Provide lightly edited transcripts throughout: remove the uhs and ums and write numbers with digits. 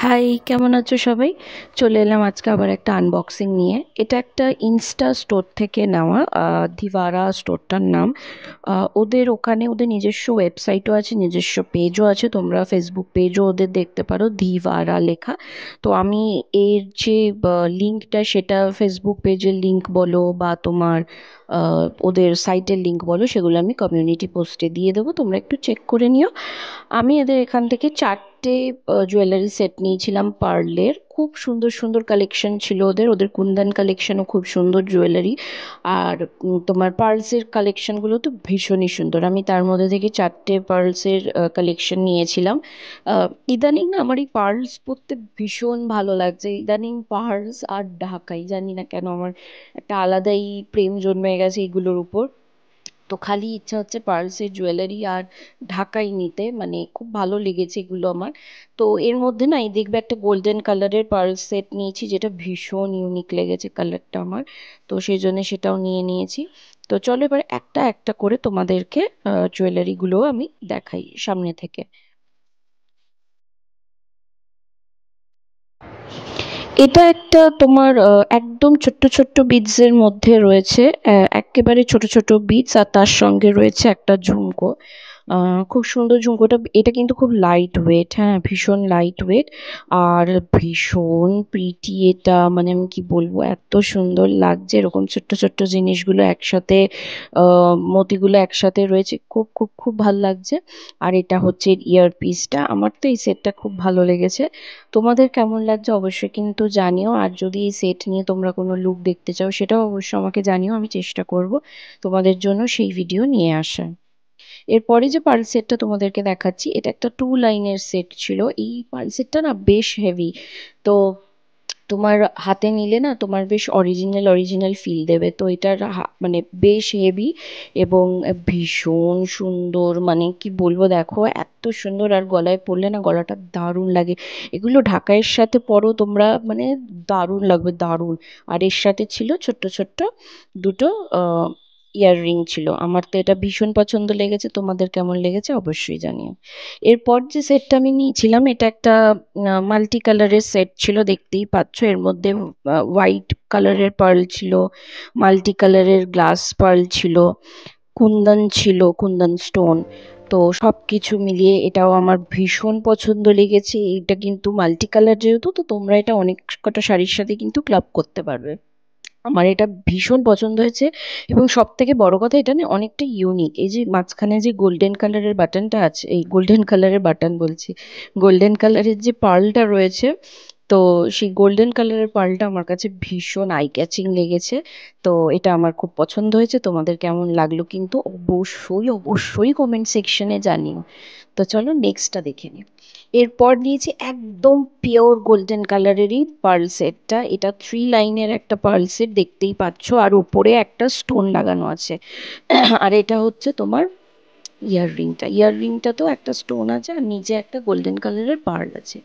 High, কেমন আছো সবাই? চলে এলাম আজকে আবার একটা আনবক্সিং নিয়ে। এটা একটা ইনস্টা স্টোর থেকে নেওয়া, দিভারা স্টোরটার নাম। ওদের ওখানে ওদের নিজস্ব ওয়েবসাইটও আছে, নিজস্ব পেজও আছে। তোমরা ফেসবুক পেজও ওদের দেখতে পারো, দিভারা লেখা। তো আমি এর যে লিঙ্কটা, সেটা ফেসবুক পেজের লিঙ্ক বলো বা তোমার ওদের সাইটের লিঙ্ক বলো, সেগুলো আমি কমিউনিটি পোস্টে দিয়ে দেবো, তোমরা একটু চেক করে নিও। আমি এদের এখান থেকে 4টে জুয়েলারি সেট নিয়েছিলাম পার্লের। খুব সুন্দর সুন্দর কালেকশন ছিল ওদের। ওদের কুন্দন কালেকশনও খুব সুন্দর জুয়েলারি। আর তোমার পার্লসের কালেকশনগুলো তো ভীষণই সুন্দর। আমি তার মধ্যে থেকে 4টে পার্লসের কালেকশন নিয়েছিলাম। ইদানিং না আমার এই পার্লস পরতে ভীষণ ভালো লাগছে। ইদানিং পার্লস আর ঢাকাই, জানি না কেন আমার একটা আলাদাই প্রেম জন্মে গেছে এগুলোর উপর। তো খালি ইচ্ছা হচ্ছে পার্লসের জুয়েলারি আর ঢাকাই নিতে, মানে খুব ভালো লেগেছে এগুলো আমার। তো এর মধ্যে না এই দেখবে একটা গোল্ডেন কালারের পার্ল সেট নিয়েছি, যেটা ভীষণ ইউনিক লেগেছে কালারটা আমার। তো সেই জন্য সেটাও নিয়ে নিয়েছি। তো চলো এবার একটা একটা করে তোমাদেরকে জুয়েলারিগুলো আমি দেখাই সামনে থেকে। এটা একটা তোমার একদম ছোট্ট ছোট্ট বিডস এর মধ্যে রয়েছে। একেবারে ছোট ছোট বিডস, আর তার সঙ্গে রয়েছে একটা ঝুমকো। খুব সুন্দর ঝুমকোটা। এটা কিন্তু খুব লাইট ওয়েট, হ্যাঁ ভীষণ লাইট ওয়েট। আর ভীষণ প্রিটি এটা, মানে আমি কি বলবো, এত সুন্দর লাগছে এরকম ছোট্ট ছোট্ট জিনিসগুলো একসাথে। মতিগুলো একসাথে রয়েছে, খুব খুব খুব ভালো লাগছে। আর এটা হচ্ছে ইয়ার পিসটা। আমার তো এই সেটটা খুব ভালো লেগেছে। তোমাদের কেমন লাগছে অবশ্যই কিন্তু জানিও। আর যদি এই সেট নিয়ে তোমরা কোনো লুক দেখতে চাও, সেটাও অবশ্যই আমাকে জানিও। আমি চেষ্টা করব তোমাদের জন্য সেই ভিডিও নিয়ে আসার। এরপরে যে পার্ল সেটটা তোমাদেরকে দেখাচ্ছি, এটা একটা 2 লাইনের সেট ছিল। এই পার্ল সেটটা না বেশ হেভি। তো তোমার হাতে নিলে না তোমার বেশ অরিজিনাল অরিজিনাল ফিল দেবে। তো এটার মানে বেশ হেভি এবং ভীষণ সুন্দর, মানে কি বলবো, দেখো এত সুন্দর। আর গলায় পরলে না গলাটা দারুণ লাগে। এগুলো ঢাকাইয়ের সাথে পরো তোমরা, মানে দারুণ লাগবে, দারুণ। আর এর সাথে ছিল ছোট্ট ছোট্ট দুটো ইয়াররিং ছিল। আমার তো এটা ভীষণ পছন্দ লেগেছে। তোমাদের কেমন লেগেছে অবশ্যই জানিও। এরপর যে সেটটা আমি নিয়েছিলাম, এটা একটা মাল্টি কালারের সেট ছিল, দেখতেই পাচ্ছ। এর মধ্যে হোয়াইট কালারের পার্ল ছিল, মাল্টি কালারের গ্লাস পার্ল ছিল, কুন্দন ছিল, কুন্দন স্টোন। তো সবকিছু মিলিয়ে এটাও আমার ভীষণ পছন্দ লেগেছে। এটা কিন্তু মাল্টি কালার যেহেতু, তো তোমরা এটা অনেক কটা শাড়ির সাথে কিন্তু ক্লাব করতে পারবে। আমার এটা ভীষণ পছন্দ হয়েছে। এবং সব থেকে বড় কথা, এটা না অনেকটা ইউনিক। এই যে মাঝখানে যে গোল্ডেন কালারের বাটনটা আছে, এই গোল্ডেন কালারের বাটন বলছি, গোল্ডেন কালারের যে পার্লটা রয়েছে, তো সেই গোল্ডেন কালারের পার্লটা আমার কাছে ভীষণ আই ক্যাচিং লেগেছে। তো এটা আমার খুব পছন্দ হয়েছে। তোমাদের কেমন লাগলো কিন্তু অবশ্যই অবশ্যই কমেন্ট সেকশনে জানিও। তো চলো নেক্সটটা দেখে নিই। এরপর নিয়েছি একদম পিওর গোল্ডেন কালারেরই পার্ল সেটটা। এটা 3 লাইনের একটা পার্ল সেট, দেখতেই পাচ্ছ। আর উপরে একটা স্টোন লাগানো আছে। আর এটা হচ্ছে তোমার ইয়াররিংটাতেও একটা স্টোন আছে, আর নিচে একটা গোল্ডেন কালারের পার্ল আছে।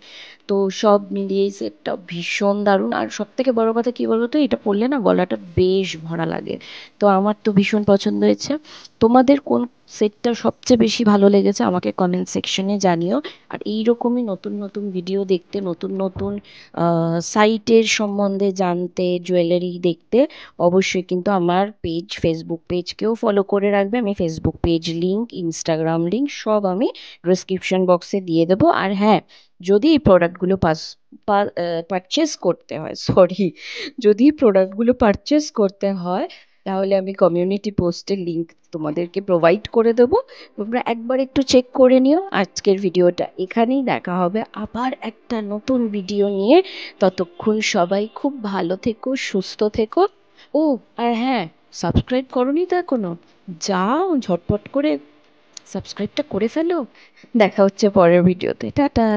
তো সব মিলিয়ে এই সেটটা ভীষণ দারুণ। আর সব থেকে বড় কথা কি বলতো, এটা পরলে না গলাটা বেশ ভরা লাগে। তো আমার তো ভীষণ পছন্দ হয়েছে। তোমাদের কোন সেটটা সবচেয়ে বেশি ভালো লেগেছে আমাকে কমেন্ট সেকশনে জানিও। আর এইরকমই নতুন নতুন ভিডিও দেখতে, নতুন নতুন সাইটের সম্বন্ধে জানতে, জুয়েলারি দেখতে অবশ্যই কিন্তু আমার পেজ, ফেসবুক পেজকেও ফলো করে রাখবে। আমি Facebook page link, Instagram link সব আমি ডিসক্রিপশন বক্সে দিয়ে দেবো। আর হ্যাঁ, যদি এই প্রোডাক্টগুলো পারচেস করতে হয়, সরি, যদি প্রোডাক্টগুলো পারচেস করতে হয়, তাহলে আমি কমিউনিটি পোস্টের লিঙ্ক তোমাদেরকে প্রোভাইড করে দেবো। তোমরা একবার একটু চেক করে নিও। আজকের ভিডিওটা এখানেই, দেখা হবে আবার একটা নতুন ভিডিও নিয়ে। ততক্ষণ সবাই খুব ভালো থেকো, সুস্থ থেকো। ও, আর হ্যাঁ, সাবস্ক্রাইব করোনি তো এখনো? যাও ঝটপট করে সাবস্ক্রাইবটা করে ফেলো। দেখা হচ্ছে পরের ভিডিওতে। টাটা।